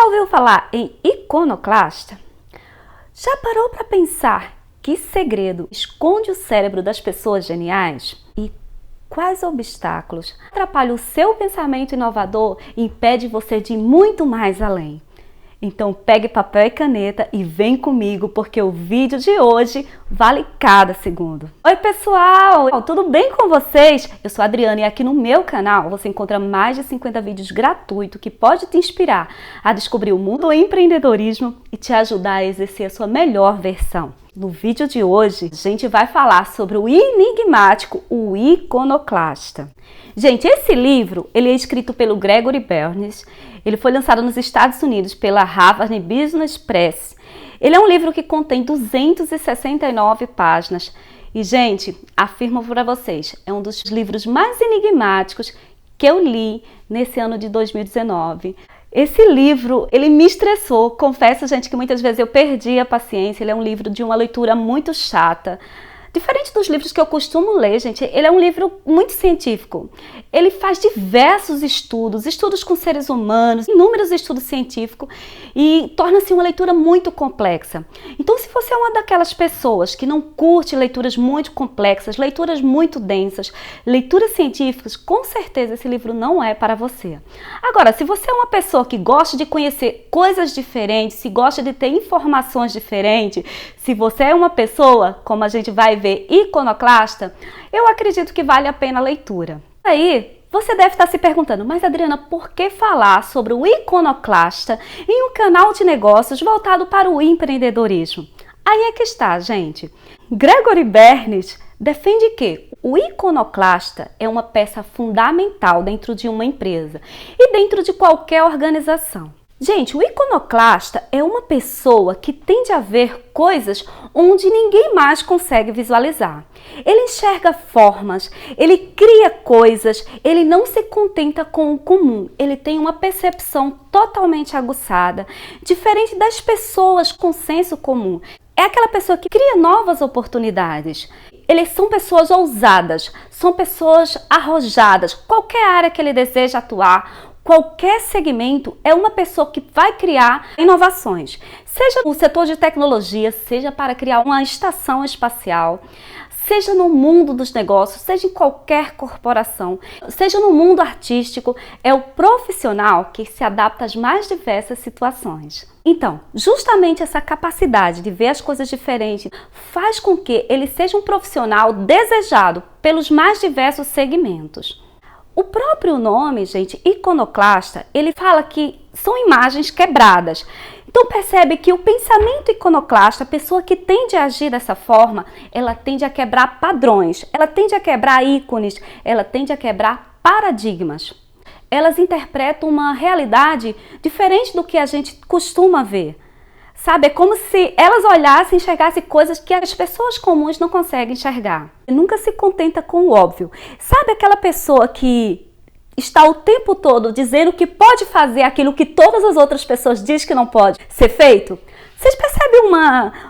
Já ouviu falar em iconoclasta? Já parou para pensar que segredo esconde o cérebro das pessoas geniais? E quais obstáculos atrapalham o seu pensamento inovador e impede você de ir muito mais além? Então pegue papel e caneta e vem comigo, porque o vídeo de hoje vale cada segundo. Oi pessoal, tudo bem com vocês? Eu sou a Adriana e aqui no meu canal você encontra mais de 50 vídeos gratuitos que pode te inspirar a descobrir o mundo do empreendedorismo e te ajudar a exercer a sua melhor versão. No vídeo de hoje, a gente vai falar sobre o enigmático, o iconoclasta. Gente, esse livro, ele é escrito pelo Gregory Berns. Ele foi lançado nos Estados Unidos pela Harvard Business Press. Ele é um livro que contém 269 páginas. E, gente, afirmo para vocês, é um dos livros mais enigmáticos que eu li nesse ano de 2019. Esse livro, ele me estressou. Confesso, gente, que muitas vezes eu perdi a paciência. Ele é um livro de uma leitura muito chata. Diferente dos livros que eu costumo ler, gente, ele é um livro muito científico. Ele faz diversos estudos com seres humanos, inúmeros estudos científicos e torna-se uma leitura muito complexa. Então, se você é uma daquelas pessoas que não curte leituras muito complexas, leituras muito densas, leituras científicas, com certeza esse livro não é para você. Agora, se você é uma pessoa que gosta de conhecer coisas diferentes, se gosta de ter informações diferentes, se você é uma pessoa, como a gente vai ver, iconoclasta, eu acredito que vale a pena a leitura. Aí, você deve estar se perguntando, mas Adriana, por que falar sobre o iconoclasta em um canal de negócios voltado para o empreendedorismo? Aí é que está, gente. Gregory Berns defende que o iconoclasta é uma peça fundamental dentro de uma empresa e dentro de qualquer organização. Gente, o iconoclasta é uma pessoa que tende a ver coisas onde ninguém mais consegue visualizar. Ele enxerga formas, ele cria coisas, ele não se contenta com o comum, ele tem uma percepção totalmente aguçada, diferente das pessoas com senso comum. É aquela pessoa que cria novas oportunidades. Eles são pessoas ousadas, são pessoas arrojadas, qualquer área que ele deseja atuar, qualquer segmento, é uma pessoa que vai criar inovações, seja no setor de tecnologia, seja para criar uma estação espacial, seja no mundo dos negócios, seja em qualquer corporação, seja no mundo artístico, é o profissional que se adapta às mais diversas situações. Então, justamente essa capacidade de ver as coisas diferentes faz com que ele seja um profissional desejado pelos mais diversos segmentos. O próprio nome, gente, iconoclasta, ele fala que são imagens quebradas. Então percebe que o pensamento iconoclasta, a pessoa que tende a agir dessa forma, ela tende a quebrar padrões, ela tende a quebrar ícones, ela tende a quebrar paradigmas. Elas interpretam uma realidade diferente do que a gente costuma ver. Sabe, é como se elas olhassem e enxergassem coisas que as pessoas comuns não conseguem enxergar. Nunca se contenta com o óbvio. Sabe aquela pessoa que está o tempo todo dizendo que pode fazer aquilo que todas as outras pessoas dizem que não pode ser feito? Vocês percebem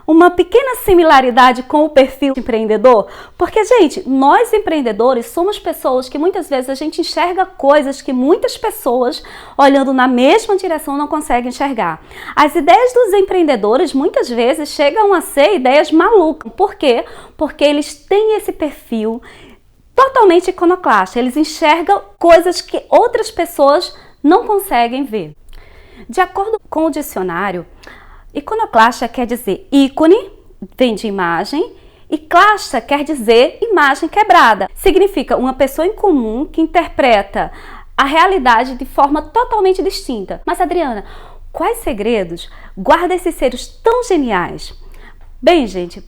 uma pequena similaridade com o perfil empreendedor? Porque, gente, nós empreendedores somos pessoas que muitas vezes a gente enxerga coisas que muitas pessoas, olhando na mesma direção, não conseguem enxergar. As ideias dos empreendedores, muitas vezes, chegam a ser ideias malucas. Por quê? Porque eles têm esse perfil totalmente iconoclasta. Eles enxergam coisas que outras pessoas não conseguem ver. De acordo com o dicionário, iconoclasta quer dizer ícone, vem de imagem, e clasta quer dizer imagem quebrada. Significa uma pessoa incomum que interpreta a realidade de forma totalmente distinta. Mas Adriana, quais segredos guarda esses seres tão geniais? Bem, gente,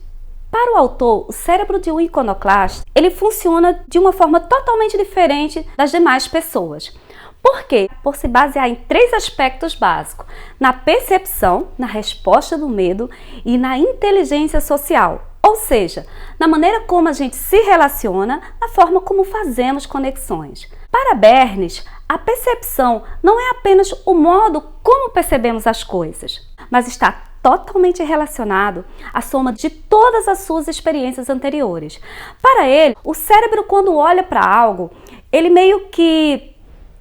para o autor, o cérebro de um iconoclasta, ele funciona de uma forma totalmente diferente das demais pessoas. Por quê? Por se basear em 3 aspectos básicos: na percepção, na resposta do medo e na inteligência social. Ou seja, na maneira como a gente se relaciona, na forma como fazemos conexões. Para Berns, a percepção não é apenas o modo como percebemos as coisas, mas está totalmente relacionado à soma de todas as suas experiências anteriores. Para ele, o cérebro, quando olha para algo, ele meio que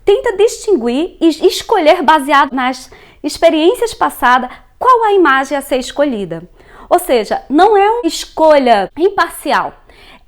tenta distinguir e escolher baseado nas experiências passadas, qual a imagem a ser escolhida. Ou seja, não é uma escolha imparcial.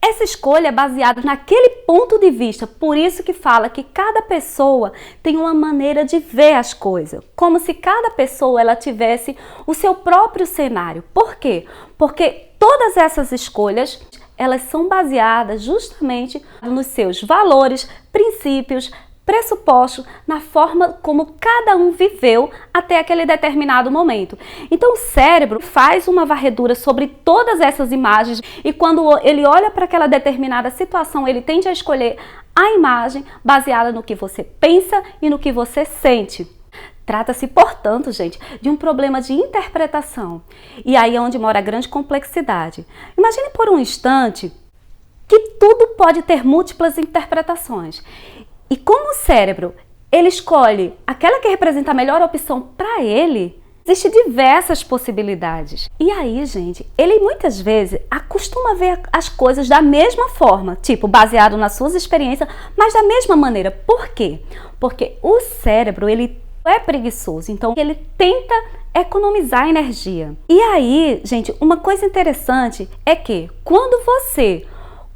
Essa escolha é baseada naquele ponto de vista, por isso que fala que cada pessoa tem uma maneira de ver as coisas, como se cada pessoa ela tivesse o seu próprio cenário. Por quê? Porque todas essas escolhas, elas são baseadas justamente nos seus valores, princípios, pressupostos, na forma como cada um viveu até aquele determinado momento. Então o cérebro faz uma varredura sobre todas essas imagens e quando ele olha para aquela determinada situação, ele tende a escolher a imagem baseada no que você pensa e no que você sente. Trata-se, portanto, gente, de um problema de interpretação. E aí é onde mora a grande complexidade. Imagine por um instante que tudo pode ter múltiplas interpretações. E como o cérebro, ele escolhe aquela que representa a melhor opção para ele, existem diversas possibilidades. E aí, gente, ele muitas vezes acostuma ver as coisas da mesma forma, tipo, baseado nas suas experiências, mas da mesma maneira. Por quê? Porque o cérebro, ele é preguiçoso, então ele tenta economizar energia. E aí, gente, uma coisa interessante é que quando você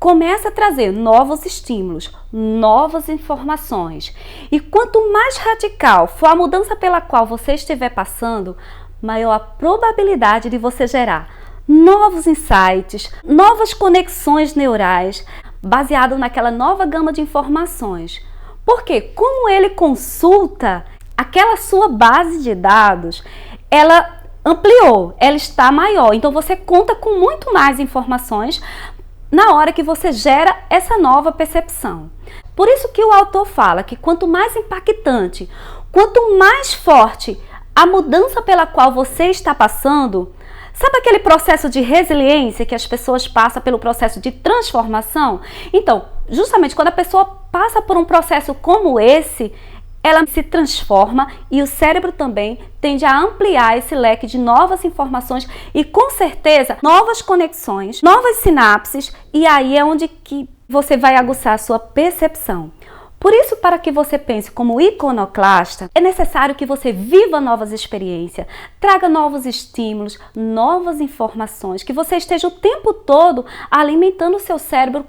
começa a trazer novos estímulos, novas informações. E quanto mais radical for a mudança pela qual você estiver passando, maior a probabilidade de você gerar novos insights, novas conexões neurais, baseado naquela nova gama de informações. Porque como ele consulta aquela sua base de dados, ela ampliou, ela está maior. Então você conta com muito mais informações na hora que você gera essa nova percepção. Por isso que o autor fala que quanto mais impactante, quanto mais forte a mudança pela qual você está passando, sabe aquele processo de resiliência que as pessoas passam pelo processo de transformação? Então, justamente quando a pessoa passa por um processo como esse, ela se transforma e o cérebro também tende a ampliar esse leque de novas informações e, com certeza, novas conexões, novas sinapses, e aí é onde que você vai aguçar a sua percepção. Por isso, para que você pense como iconoclasta, é necessário que você viva novas experiências, traga novos estímulos, novas informações, que você esteja o tempo todo alimentando o seu cérebro.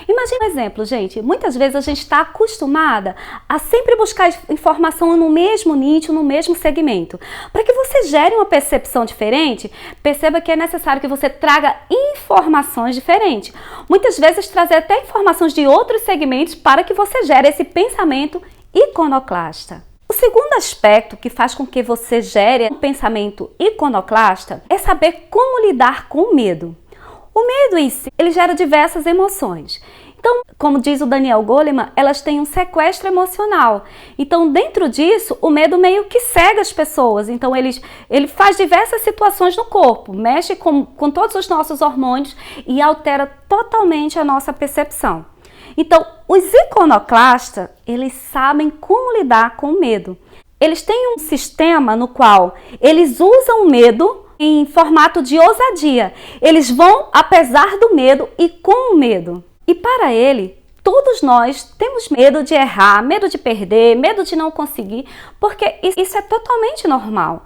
Imagina um exemplo, gente. Muitas vezes a gente está acostumada a sempre buscar informação no mesmo nicho, no mesmo segmento. Para que você gere uma percepção diferente, perceba que é necessário que você traga informações diferentes. Muitas vezes trazer até informações de outros segmentos para que você gere esse pensamento iconoclasta. O segundo aspecto que faz com que você gere um pensamento iconoclasta é saber como lidar com o medo. O medo em si, ele gera diversas emoções. Então, como diz o Daniel Goleman, elas têm um sequestro emocional. Então, dentro disso, o medo meio que cega as pessoas. Então, ele faz diversas situações no corpo, mexe com todos os nossos hormônios e altera totalmente a nossa percepção. Então, os iconoclastas, eles sabem como lidar com o medo. Eles têm um sistema no qual eles usam o medo em formato de ousadia. Eles vão apesar do medo e com o medo. E para ele, todos nós temos medo de errar, medo de perder, medo de não conseguir, porque isso é totalmente normal.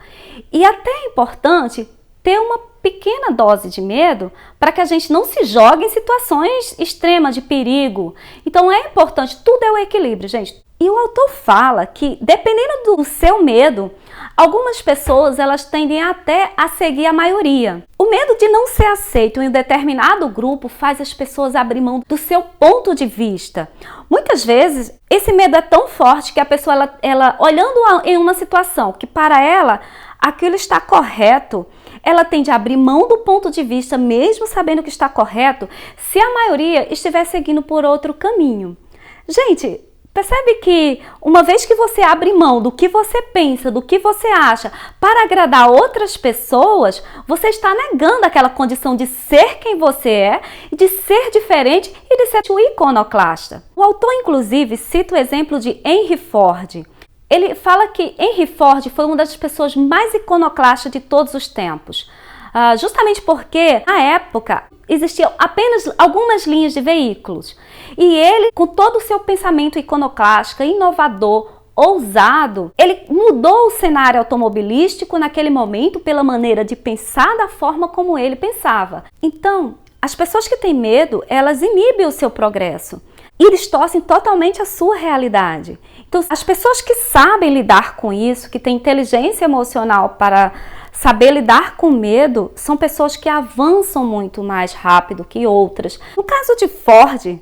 E até é importante ter uma pequena dose de medo para que a gente não se jogue em situações extremas de perigo. Então é importante, tudo é o equilíbrio, gente. E o autor fala que, dependendo do seu medo, algumas pessoas elas tendem até a seguir a maioria. O medo de não ser aceito em um determinado grupo faz as pessoas abrir mão do seu ponto de vista. Muitas vezes, esse medo é tão forte que a pessoa, ela olhando em uma situação que para ela aquilo está correto, ela tende a abrir mão do ponto de vista, mesmo sabendo que está correto, se a maioria estiver seguindo por outro caminho. Gente, percebe que uma vez que você abre mão do que você pensa, do que você acha, para agradar outras pessoas, você está negando aquela condição de ser quem você é, de ser diferente e de ser um iconoclasta. O autor, inclusive, cita o exemplo de Henry Ford. Ele fala que Henry Ford foi uma das pessoas mais iconoclastas de todos os tempos. Justamente porque, na época, existiam apenas algumas linhas de veículos. E ele, com todo o seu pensamento iconoclasta, inovador, ousado, ele mudou o cenário automobilístico naquele momento pela maneira de pensar da forma como ele pensava. Então, as pessoas que têm medo, elas inibem o seu progresso e distorcem totalmente a sua realidade. Então, as pessoas que sabem lidar com isso, que têm inteligência emocional para saber lidar com medo, são pessoas que avançam muito mais rápido que outras. No caso de Ford,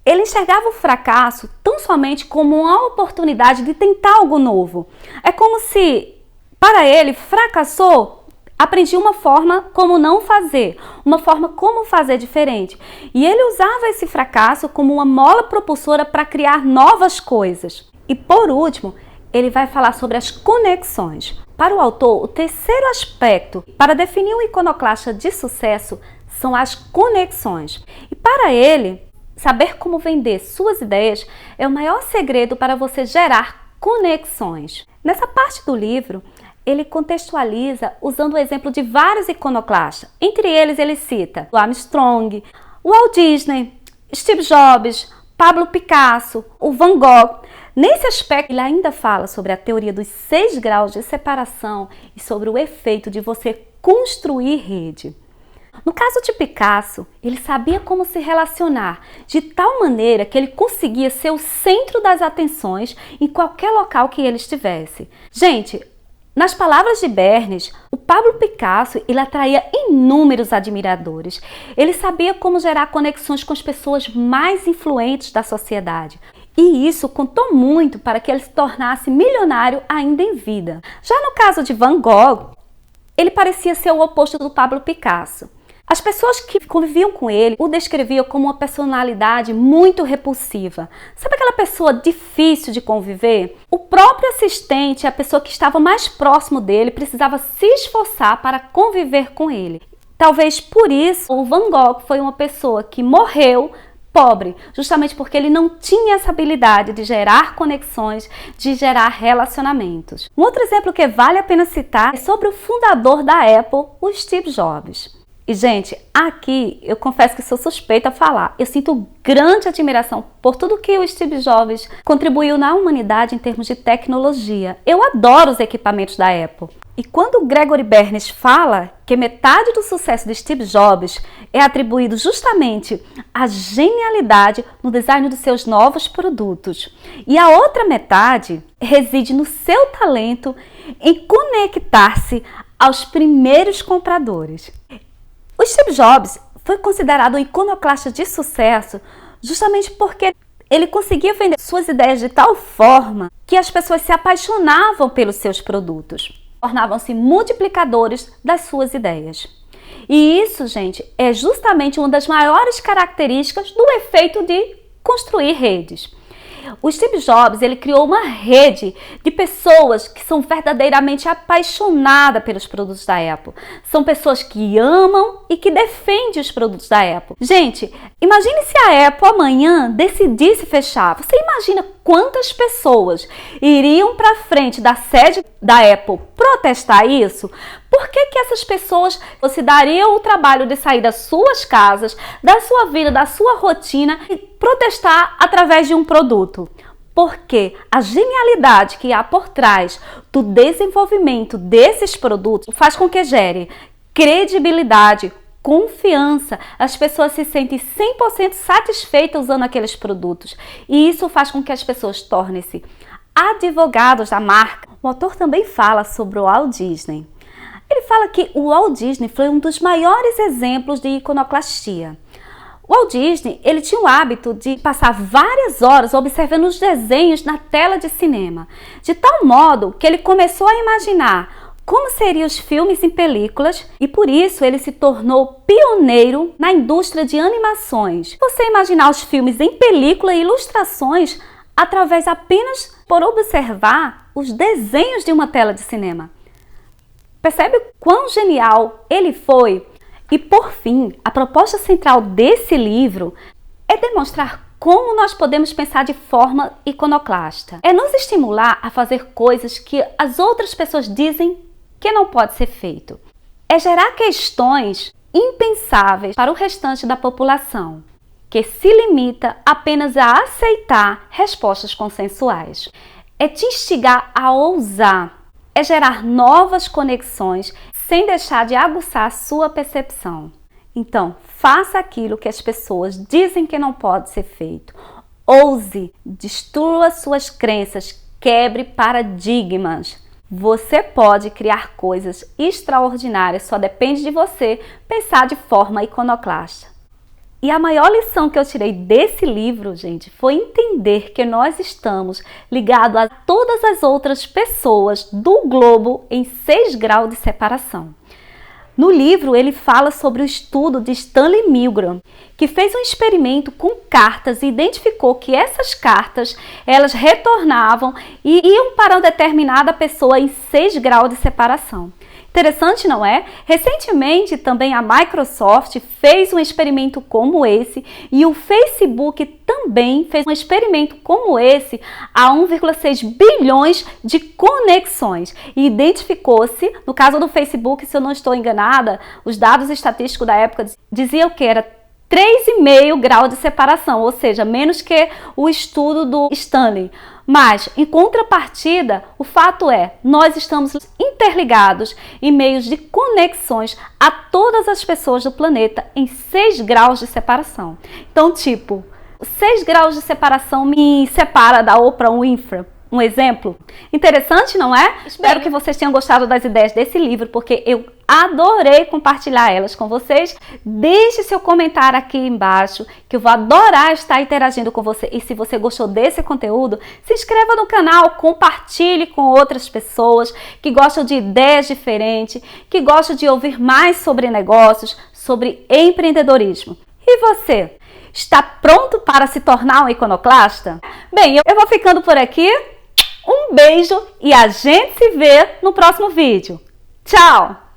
ele enxergava o fracasso tão somente como uma oportunidade de tentar algo novo. É como se, para ele, fracassou, aprendi uma forma como não fazer, uma forma como fazer diferente. E ele usava esse fracasso como uma mola propulsora para criar novas coisas. E por último, ele vai falar sobre as conexões. Para o autor, o terceiro aspecto para definir um iconoclasta de sucesso são as conexões. E para ele, saber como vender suas ideias é o maior segredo para você gerar conexões. Nessa parte do livro, ele contextualiza usando o exemplo de vários iconoclastas. Entre eles, ele cita o Armstrong, o Walt Disney, Steve Jobs, Pablo Picasso, o Van Gogh. Nesse aspecto, ele ainda fala sobre a teoria dos 6 graus de separação e sobre o efeito de você construir rede. No caso de Picasso, ele sabia como se relacionar de tal maneira que ele conseguia ser o centro das atenções em qualquer local que ele estivesse. Gente, nas palavras de Bernes, o Pablo Picasso ele atraía inúmeros admiradores. Ele sabia como gerar conexões com as pessoas mais influentes da sociedade. E isso contou muito para que ele se tornasse milionário ainda em vida. Já no caso de Van Gogh, ele parecia ser o oposto do Pablo Picasso. As pessoas que conviviam com ele o descreviam como uma personalidade muito repulsiva. Sabe aquela pessoa difícil de conviver? O próprio assistente, a pessoa que estava mais próximo dele, precisava se esforçar para conviver com ele. Talvez por isso o Van Gogh foi uma pessoa que morreu pobre, justamente porque ele não tinha essa habilidade de gerar conexões, de gerar relacionamentos. Um outro exemplo que vale a pena citar é sobre o fundador da Apple, o Steve Jobs. E, gente, aqui eu confesso que sou suspeita a falar. Eu sinto grande admiração por tudo que o Steve Jobs contribuiu na humanidade em termos de tecnologia. Eu adoro os equipamentos da Apple. E quando Gregory Bernes fala que metade do sucesso de Steve Jobs é atribuído justamente à genialidade no design dos seus novos produtos, e a outra metade reside no seu talento em conectar-se aos primeiros compradores. O Steve Jobs foi considerado um iconoclasta de sucesso justamente porque ele conseguia vender suas ideias de tal forma que as pessoas se apaixonavam pelos seus produtos, tornavam-se multiplicadores das suas ideias. E isso, gente, é justamente uma das maiores características do efeito de construir redes. O Steve Jobs, ele criou uma rede de pessoas que são verdadeiramente apaixonadas pelos produtos da Apple. São pessoas que amam e que defendem os produtos da Apple. Gente, imagine se a Apple amanhã decidisse fechar. Você imagina quantas pessoas iriam para frente da sede da Apple protestar isso? Por que essas pessoas se dariam o trabalho de sair das suas casas, da sua vida, da sua rotina e protestar através de um produto? Porque a genialidade que há por trás do desenvolvimento desses produtos faz com que gere credibilidade, confiança. As pessoas se sentem 100% satisfeitas usando aqueles produtos. E isso faz com que as pessoas tornem-se advogados da marca. O autor também fala sobre o Walt Disney. Ele fala que o Walt Disney foi um dos maiores exemplos de iconoclastia. O Walt Disney, ele tinha o hábito de passar várias horas observando os desenhos na tela de cinema, de tal modo que ele começou a imaginar como seriam os filmes em películas e por isso ele se tornou pioneiro na indústria de animações. Você imaginar os filmes em película e ilustrações através apenas por observar os desenhos de uma tela de cinema. Percebe o quão genial ele foi? E por fim, a proposta central desse livro é demonstrar como nós podemos pensar de forma iconoclasta. É nos estimular a fazer coisas que as outras pessoas dizem que não pode ser feito. É gerar questões impensáveis para o restante da população, que se limita apenas a aceitar respostas consensuais. é te instigar a ousar, é gerar novas conexões sem deixar de aguçar a sua percepção. Então, faça aquilo que as pessoas dizem que não pode ser feito. Ouse, destrua suas crenças, quebre paradigmas. Você pode criar coisas extraordinárias, só depende de você pensar de forma iconoclasta. E a maior lição que eu tirei desse livro, gente, foi entender que nós estamos ligados a todas as outras pessoas do globo em 6 graus de separação. No livro, ele fala sobre o estudo de Stanley Milgram, que fez um experimento com cartas e identificou que essas cartas, elas retornavam e iam para uma determinada pessoa em 6 graus de separação. Interessante, não é? Recentemente, também a Microsoft fez um experimento como esse e o Facebook também fez um experimento como esse a 1,6 bilhões de conexões. E identificou-se, no caso do Facebook, se eu não estou enganada, os dados estatísticos da época diziam que era 3,5 graus de separação, ou seja, menos que o estudo do Stanley. Mas, em contrapartida, o fato é, nós estamos interligados em meios de conexões a todas as pessoas do planeta em 6 graus de separação. Então, 6 graus de separação me separa da Oprah Winfrey. Um exemplo? Interessante, não é? Espero que vocês tenham gostado das ideias desse livro, porque eu adorei compartilhar elas com vocês. Deixe seu comentário aqui embaixo, que eu vou adorar estar interagindo com você. E se você gostou desse conteúdo, se inscreva no canal, compartilhe com outras pessoas que gostam de ideias diferentes, que gostam de ouvir mais sobre negócios, sobre empreendedorismo. E você? Está pronto para se tornar um iconoclasta? Bem, eu vou ficando por aqui. Um beijo e a gente se vê no próximo vídeo. Tchau!